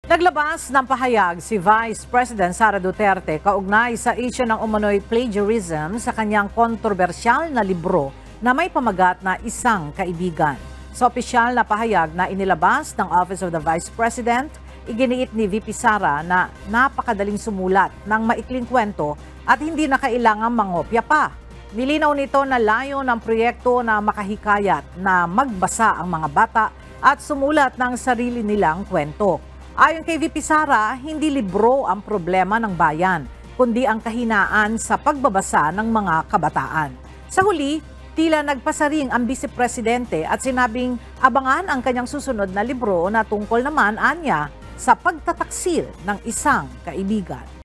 Naglabas ng pahayag si Vice President Sara Duterte kaugnay sa isyu ng umano'y plagiarism sa kanyang kontrobersyal na libro na may pamagat na Isang Kaibigan. Sa opisyal na pahayag na inilabas ng Office of the Vice President, iginiit ni VP Sara na napakadaling sumulat ng maikling kwento at hindi na kailangang mangopya pa. Nilinaw nito na layo ng proyekto na makahikayat na magbasa ang mga bata at sumulat ng sarili nilang kwento. Ayon kay VP Sara, hindi libro ang problema ng bayan, kundi ang kahinaan sa pagbabasa ng mga kabataan. Sa huli, tila nagpasaring ang Vice Presidente at sinabing abangan ang kanyang susunod na libro na tungkol naman anya sa pagtataksil ng isang kaibigan.